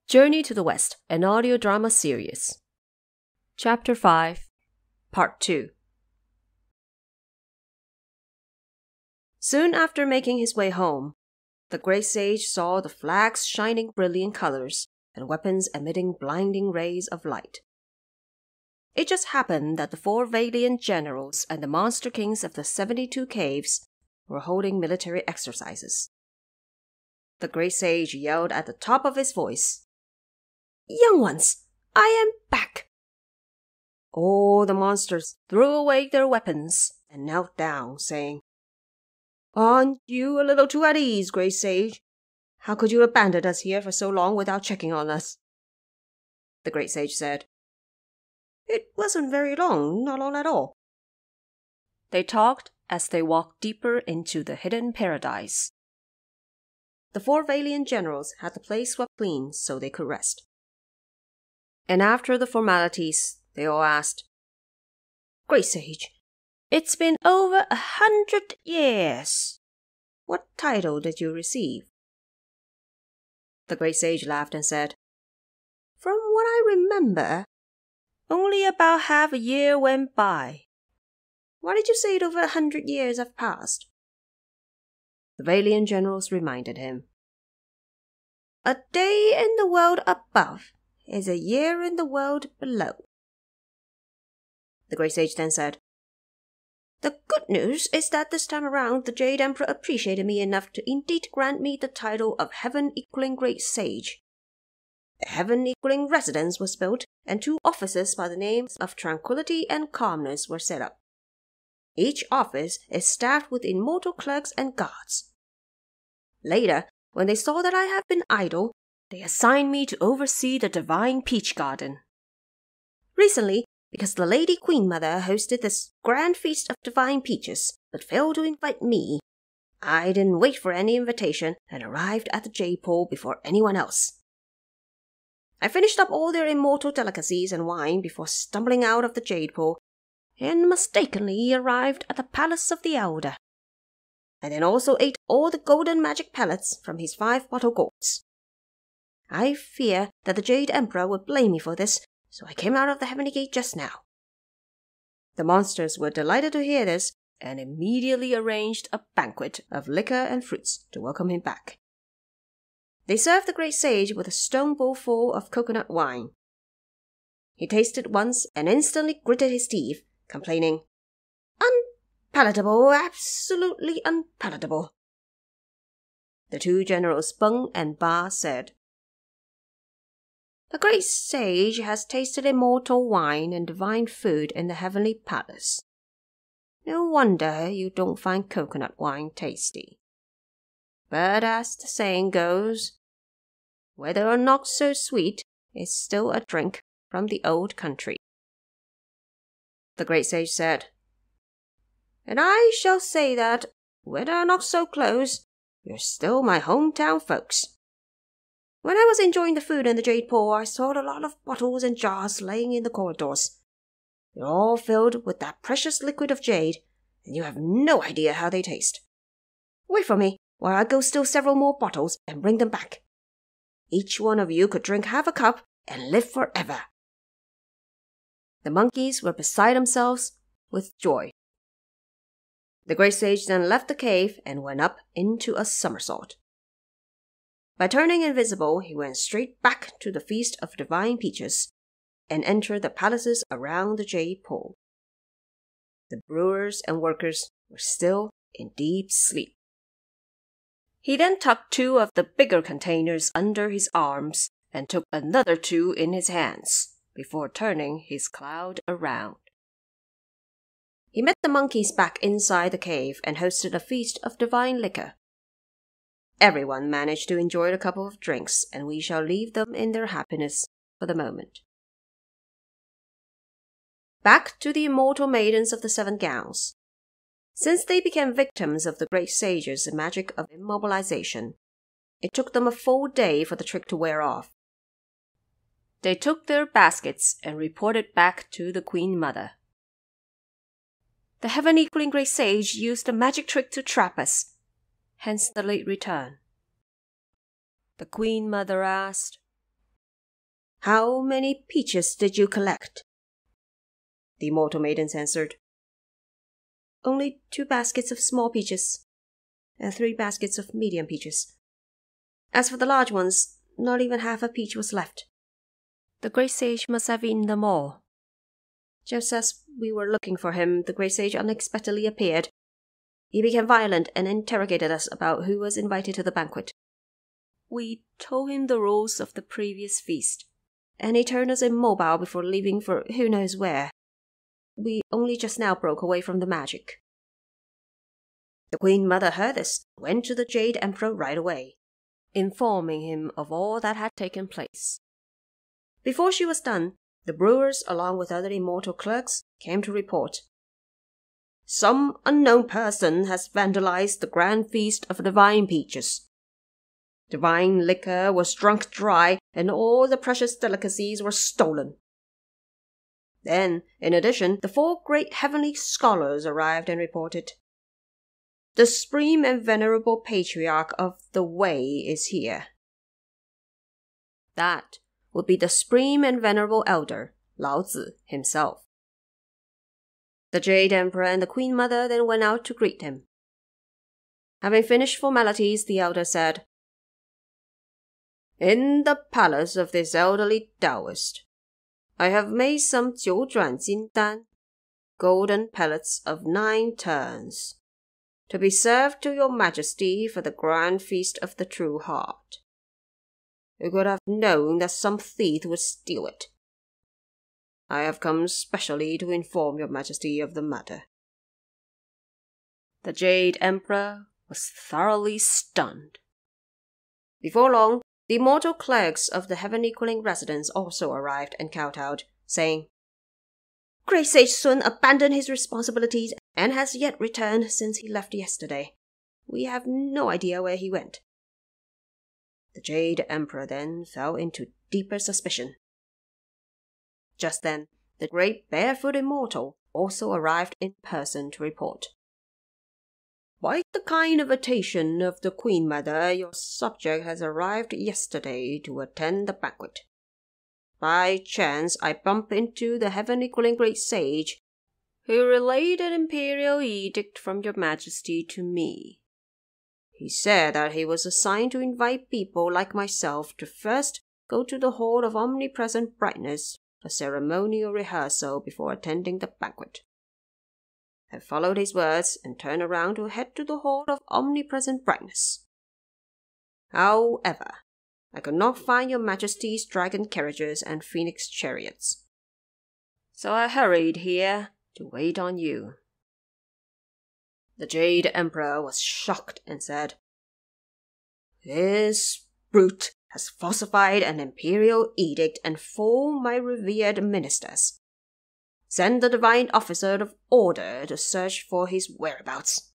Journey to the West, an audio drama series. Chapter 5, Part 2. Soon after making his way home, the great sage saw the flags shining brilliant colors and weapons emitting blinding rays of light. It just happened that the 4 valiant generals and the monster kings of the 72 caves were holding military exercises. The great sage yelled at the top of his voice, "Young ones, I am back!" All the monsters threw away their weapons and knelt down, saying, "Aren't you a little too at ease, great sage? How could you abandon us here for so long without checking on us?" The great sage said, "It wasn't very long, not long at all." They talked as they walked deeper into the hidden paradise. The 4 valiant generals had the place swept clean so they could rest. And after the formalities, they all asked, "Great sage, it's been over 100 years. What title did you receive?" The great sage laughed and said, "From what I remember, only about half a year went by. Why did you say it over 100 years have passed?" The valiant generals reminded him, "A day in the world above is a year in the world below." The great sage then said, "The good news is that this time around the Jade Emperor appreciated me enough to indeed grant me the title of Heaven-equaling Great Sage. A heaven-equaling residence was built, and 2 offices by the names of Tranquility and Calmness were set up. Each office is staffed with immortal clerks and guards. Later, when they saw that I have been idle, they assigned me to oversee the Divine Peach Garden. Recently, because the Lady Queen Mother hosted this grand feast of divine peaches, but failed to invite me, I didn't wait for any invitation and arrived at the Jade Pool before anyone else. I finished up all their immortal delicacies and wine before stumbling out of the Jade Pool, and mistakenly arrived at the Palace of the Elder. I then also ate all the golden magic pellets from his 5-bottle gourds. I fear that the Jade Emperor would blame me for this, so I came out of the Heavenly Gate just now." The monsters were delighted to hear this and immediately arranged a banquet of liquor and fruits to welcome him back. They served the great sage with a stone bowl full of coconut wine. He tasted once and instantly gritted his teeth, complaining, "Unpalatable, absolutely unpalatable." The 2 generals Beng and Ba said, "The great sage has tasted immortal wine and divine food in the heavenly palace. No wonder you don't find coconut wine tasty. But as the saying goes, whether or not so sweet, it's still a drink from the old country." The great sage said, "And I shall say that, whether or not so close, you're still my hometown folks. When I was enjoying the food in the Jade Pool, I saw a lot of bottles and jars laying in the corridors. They're all filled with that precious liquid of jade, and you have no idea how they taste. Wait for me while I go steal several more bottles and bring them back. Each one of you could drink half a cup and live forever." The monkeys were beside themselves with joy. The great sage then left the cave and went up into a somersault. By turning invisible, he went straight back to the Feast of Divine Peaches and entered the palaces around the Jade Pool. The brewers and workers were still in deep sleep. He then tucked 2 of the bigger containers under his arms and took another 2 in his hands before turning his cloud around. He met the monkeys back inside the cave and hosted a feast of divine liquor. Everyone managed to enjoy a couple of drinks, and we shall leave them in their happiness for the moment. Back to the immortal maidens of the 7 gowns. Since they became victims of the great sage's magic of immobilization, it took them a full day for the trick to wear off. They took their baskets and reported back to the Queen Mother. "The heaven-equaling great sage used a magic trick to trap us. hence the late return. The Queen Mother asked, "How many peaches did you collect?" The immortal maidens answered, "Only 2 baskets of small peaches, and 3 baskets of medium peaches. As for the large ones, not even half a peach was left. The great sage must have eaten them all." Just as we were looking for him, the great sage unexpectedly appeared. He became violent and interrogated us about who was invited to the banquet. We told him the rules of the previous feast, and he turned us immobile before leaving for who knows where. We only just now broke away from the magic. The Queen Mother heard this, went to the Jade Emperor right away, informing him of all that had taken place. Before she was done, the brewers, along with other immortal clerks, came to report. "Some unknown person has vandalized the grand feast of divine peaches. Divine liquor was drunk dry, and all the precious delicacies were stolen." Then, in addition, the 4 great heavenly scholars arrived and reported, "The supreme and venerable patriarch of the Way is here." That would be the supreme and venerable elder, Lao Tzu himself. The Jade Emperor and the Queen Mother then went out to greet him. Having finished formalities, the elder said, "In the palace of this elderly Taoist, I have made some 九转金丹, golden pellets of 9 turns, to be served to your majesty for the grand feast of the true heart. You could have known that some thief would steal it. I have come specially to inform your majesty of the matter." The Jade Emperor was thoroughly stunned. Before long, the immortal clerks of the heaven-equaling residence also arrived and kowtowed, saying, "Great Sage Sun abandoned his responsibilities and has yet returned since he left yesterday. We have no idea where he went." The Jade Emperor then fell into deeper suspicion. Just then, the great barefoot immortal also arrived in person to report. "By the kind invitation of the Queen Mother, your subject has arrived yesterday to attend the banquet. By chance, I bumped into the heaven-equaling great sage, who relayed an imperial edict from your majesty to me. He said that he was assigned to invite people like myself to first go to the Hall of Omnipresent Brightness for ceremonial rehearsal before attending the banquet. I followed his words and turned around to head to the Hall of Omnipresent Brightness. However, I could not find your majesty's dragon carriages and phoenix chariots. So I hurried here to wait on you." The Jade Emperor was shocked and said, "This brute has falsified an imperial edict and fooled my revered ministers. Send the divine officer of order to search for his whereabouts."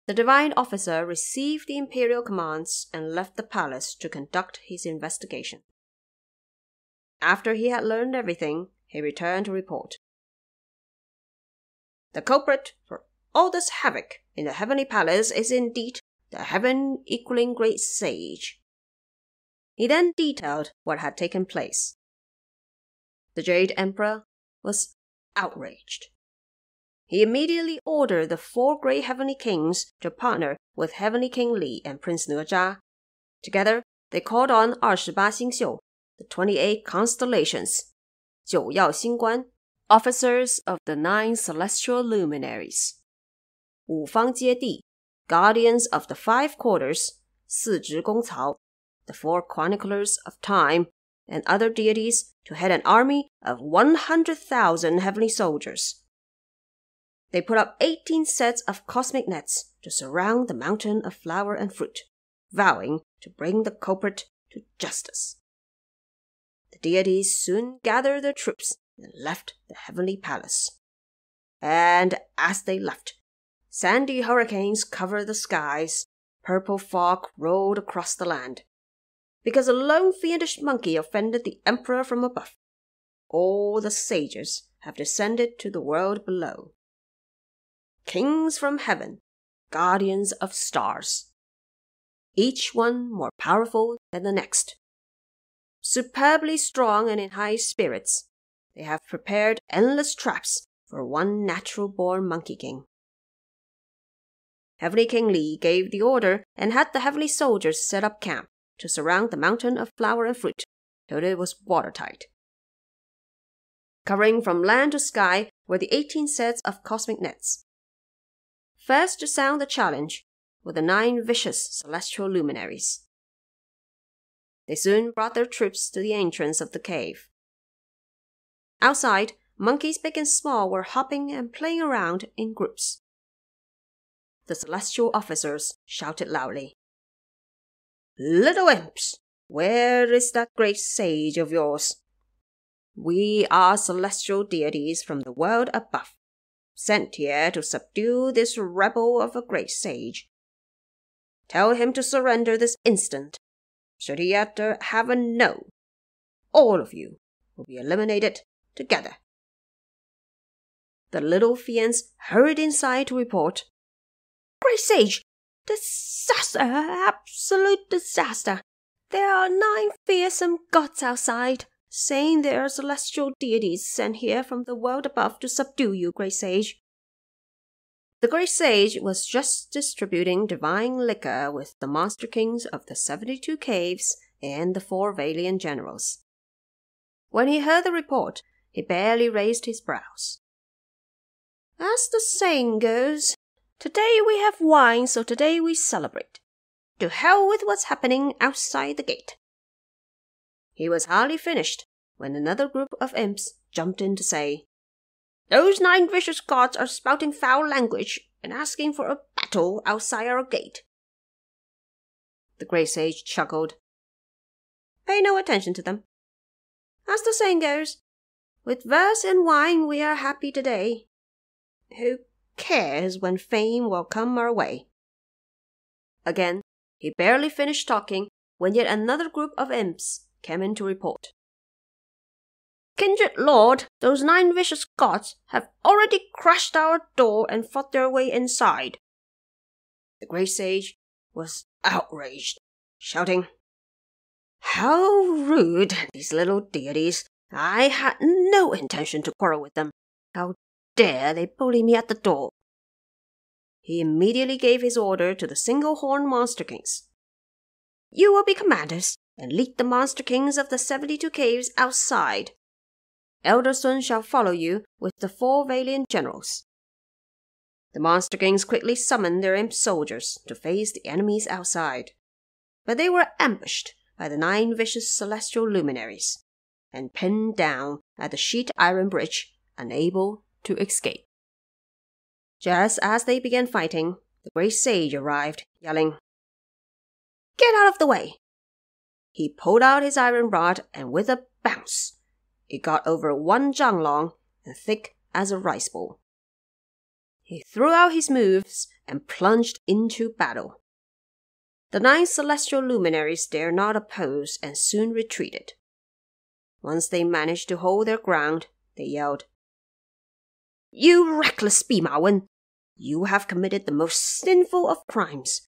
The divine officer received the imperial commands and left the palace to conduct his investigation. After he had learned everything, he returned to report. "The culprit for all this havoc in the heavenly palace is indeed the heaven-equaling great sage." He then detailed what had taken place. The Jade Emperor was outraged. He immediately ordered the 4 great heavenly kings to partner with Heavenly King Li and Prince哪吒. Together, they called on 28星宿, the 28 constellations, 九曜星官, officers of the 9 celestial luminaries, 五方揭谛, guardians of the 5 quarters, 四职公曹, the 4 chroniclers of time, and other deities to head an army of 100,000 heavenly soldiers. They put up 18 sets of cosmic nets to surround the mountain of flower and fruit, vowing to bring the culprit to justice. The deities soon gathered their troops and left the heavenly palace. And as they left, sandy hurricanes covered the skies, purple fog rolled across the land. Because a lone fiendish monkey offended the emperor from above, all the sages have descended to the world below. Kings from heaven, guardians of stars, each one more powerful than the next. Superbly strong and in high spirits, they have prepared endless traps for one natural-born Monkey King. Heavenly King Li gave the order and had the heavenly soldiers set up camp to surround the mountain of flower and fruit till it was watertight. Covering from land to sky were the 18 sets of cosmic nets. First to sound the challenge were the 9 vicious celestial luminaries. They soon brought their troops to the entrance of the cave. Outside, monkeys big and small were hopping and playing around in groups. The celestial officers shouted loudly, "Little imps, where is that great sage of yours? We are celestial deities from the world above, sent here to subdue this rebel of a great sage. Tell him to surrender this instant. Should he utter have a no, all of you will be eliminated together." The little fiends hurried inside to report, "Great sage! Disaster! Absolute disaster! There are 9 fearsome gods outside, saying they are celestial deities sent here from the world above to subdue you, great sage." The great sage was just distributing divine liquor with the monster kings of the 72 caves and the 4 valiant generals. When he heard the report, he barely raised his brows. "As the saying goes, today we have wine, so today we celebrate. To hell with what's happening outside the gate." He was hardly finished when another group of imps jumped in to say, "Those 9 vicious gods are spouting foul language and asking for a battle outside our gate." The great sage chuckled. "Pay no attention to them. As the saying goes, with verse and wine we are happy today. Who cares when fame will come our way?" Again, he barely finished talking when yet another group of imps came in to report. "Kindred Lord, those 9 vicious gods have already crashed our door and fought their way inside." The great sage was outraged, shouting, "How rude, these little deities! I had no intention to quarrel with them. How dare they bully me at the door?" He immediately gave his order to the single-horned monster kings. "You will be commanders and lead the monster kings of the 72 caves outside. Elder Sun shall follow you with the 4 valiant generals." The monster kings quickly summoned their imp soldiers to face the enemies outside, but they were ambushed by the 9 vicious celestial luminaries and pinned down at the sheet iron bridge, unable to escape. Just as they began fighting, the great sage arrived, yelling, "Get out of the way!" He pulled out his iron rod and with a bounce, it got over 1 zhang long and thick as a rice bowl. He threw out his moves and plunged into battle. The 9 celestial luminaries dared not oppose and soon retreated. Once they managed to hold their ground, they yelled, "You reckless Bima Wen! You have committed the most sinful of crimes.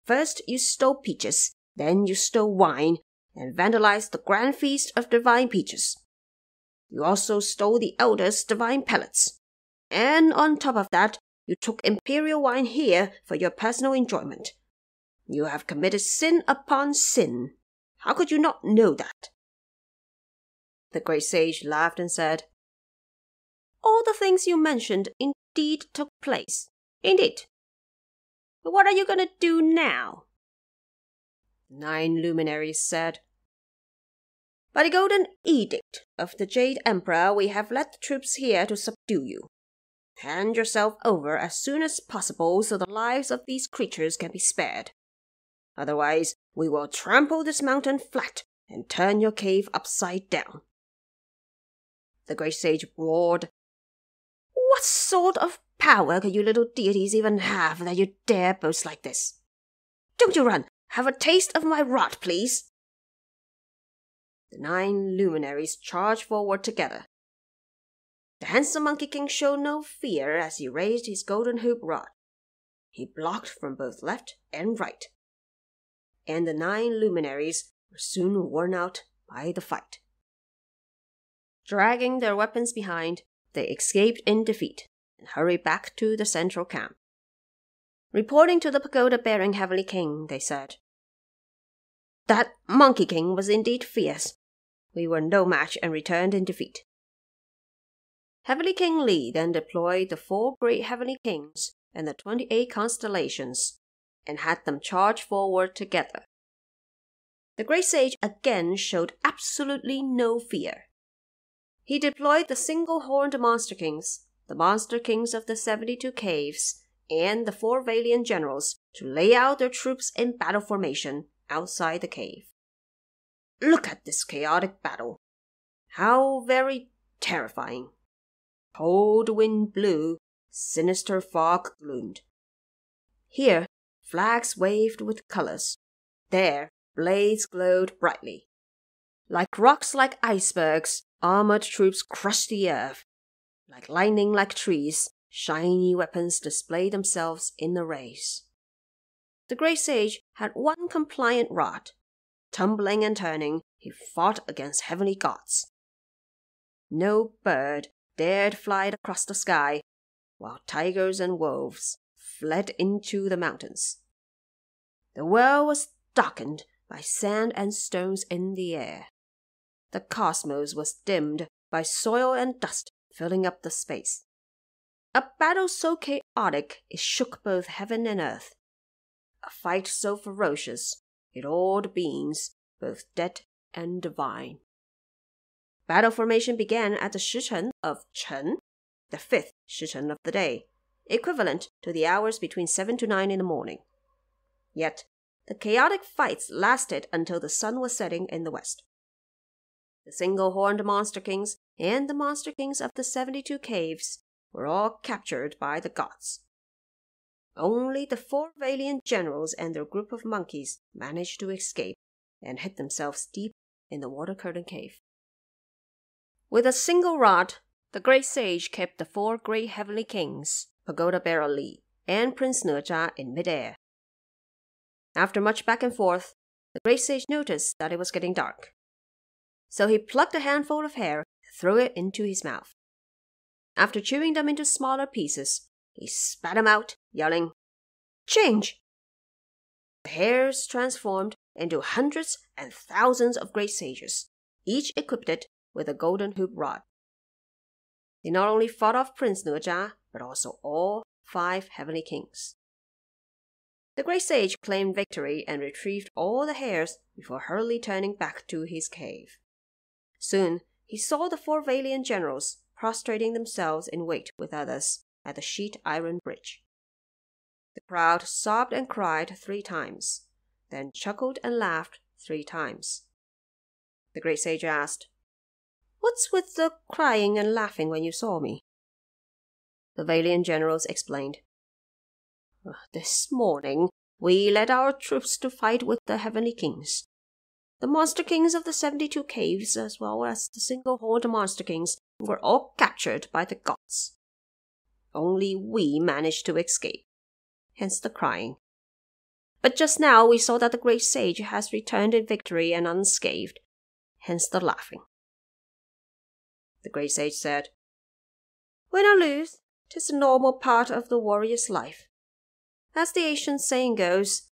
First you stole peaches, then you stole wine, and vandalized the grand feast of divine peaches. You also stole the elders' divine pellets. And on top of that, you took imperial wine here for your personal enjoyment. You have committed sin upon sin. How could you not know that?" The great sage laughed and said, "All the things you mentioned indeed took place. Indeed. But what are you going to do now?" The 9 luminaries said, "By the golden edict of the Jade Emperor, we have led the troops here to subdue you. Hand yourself over as soon as possible so the lives of these creatures can be spared. Otherwise, we will trample this mountain flat and turn your cave upside down." The great sage roared, "What sort of power can you little deities even have that you dare boast like this? Don't you run! Have a taste of my rod, please." The 9 luminaries charged forward together. The handsome Monkey King showed no fear as he raised his golden hoop rod. he blocked from both left and right, and the 9 luminaries were soon worn out by the fight. Dragging their weapons behind, they escaped in defeat and hurried back to the central camp. Reporting to the pagoda-bearing Heavenly King, they said, "That Monkey King was indeed fierce. We were no match and returned in defeat." Heavenly King Li then deployed the 4 great Heavenly Kings and the 28 constellations, and had them charge forward together. The great sage again showed absolutely no fear. He deployed the single-horned Monster Kings, the Monster Kings of the 72 Caves, and the 4 valiant generals to lay out their troops in battle formation outside the cave. Look at this chaotic battle. How very terrifying. Cold wind blew, sinister fog gloomed. Here, flags waved with colors. There, blades glowed brightly. Like rocks, like icebergs, armored troops crushed the earth. Like lightning, like trees, shiny weapons displayed themselves in arrays. The great sage had 1 compliant rod. Tumbling and turning, he fought against heavenly gods. No bird dared fly across the sky, while tigers and wolves fled into the mountains. The world was darkened by sand and stones in the air. The cosmos was dimmed by soil and dust filling up the space. A battle so chaotic it shook both heaven and earth. A fight so ferocious it awed beings, both dead and divine. Battle formation began at the Shichen of Chen, the 5th Shichen of the day, equivalent to the hours between 7 to 9 in the morning. Yet, the chaotic fights lasted until the sun was setting in the west. The single-horned Monster Kings and the Monster Kings of the 72 Caves were all captured by the gods. Only the 4 valiant generals and their group of monkeys managed to escape and hid themselves deep in the water-curtain cave. With a single rod, the great sage kept the 4 great heavenly kings, pagoda-bearer Li, and Prince Ne in midair. After much back and forth, the great sage noticed that it was getting dark. So he plucked a handful of hair and threw it into his mouth. After chewing them into smaller pieces, he spat them out, yelling, "Change!" The hairs transformed into hundreds and thousands of great sages, each equipped with a golden hoop rod. They not only fought off Prince Ne, but also all 5 heavenly kings. The great sage claimed victory and retrieved all the hairs before hurriedly turning back to his cave. Soon, he saw the 4 valiant generals prostrating themselves in wait with others at the sheet iron bridge. The crowd sobbed and cried 3 times, then chuckled and laughed 3 times. The great sage asked, "What's with the crying and laughing when you saw me?" The valiant generals explained, "This morning we led our troops to fight with the heavenly kings. The Monster Kings of the 72 Caves, as well as the single-horned Monster Kings, were all captured by the gods. Only we managed to escape, hence the crying. But just now we saw that the great sage has returned in victory and unscathed, hence the laughing." The great sage said, "Win or lose, 'tis a normal part of the warrior's life. As the ancient saying goes,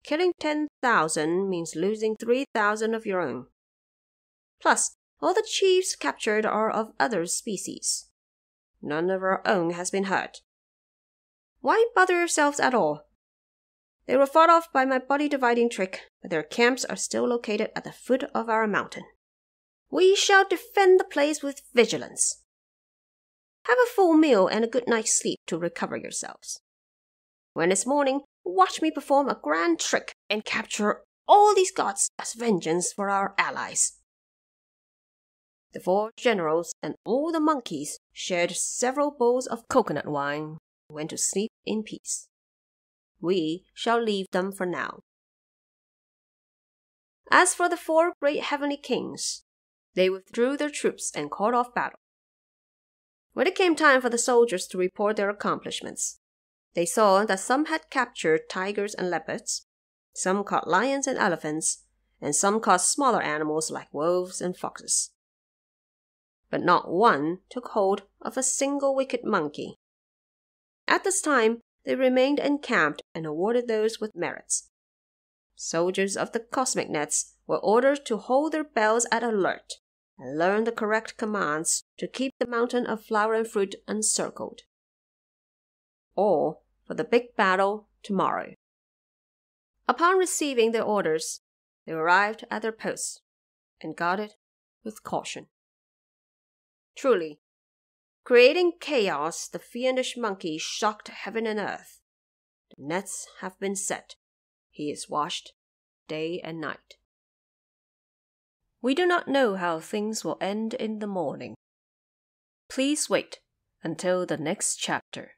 killing 10,000 means losing 3,000 of your own. Plus, all the chiefs captured are of other species. None of our own has been hurt. Why bother yourselves at all? They were fought off by my body-dividing trick, but their camps are still located at the foot of our mountain. We shall defend the place with vigilance. Have a full meal and a good night's sleep to recover yourselves. When it's morning, watch me perform a grand trick and capture all these gods as vengeance for our allies." The 4 generals and all the monkeys shared several bowls of coconut wine and went to sleep in peace. We shall leave them for now. As for the 4 great heavenly kings, they withdrew their troops and called off battle. When it came time for the soldiers to report their accomplishments, They saw that some had captured tigers and leopards, some caught lions and elephants, and some caught smaller animals like wolves and foxes. But not one took hold of a single wicked monkey. At this time, they remained encamped and awarded those with merits. Soldiers of the cosmic nets were ordered to hold their bells at alert and learn the correct commands to keep the mountain of flower and fruit encircled. All for the big battle tomorrow. Upon receiving their orders, they arrived at their posts and guarded with caution. Truly, creating chaos, the fiendish monkey shocked heaven and earth. The nets have been set. He is watched day and night. We do not know how things will end in the morning. Please wait until the next chapter.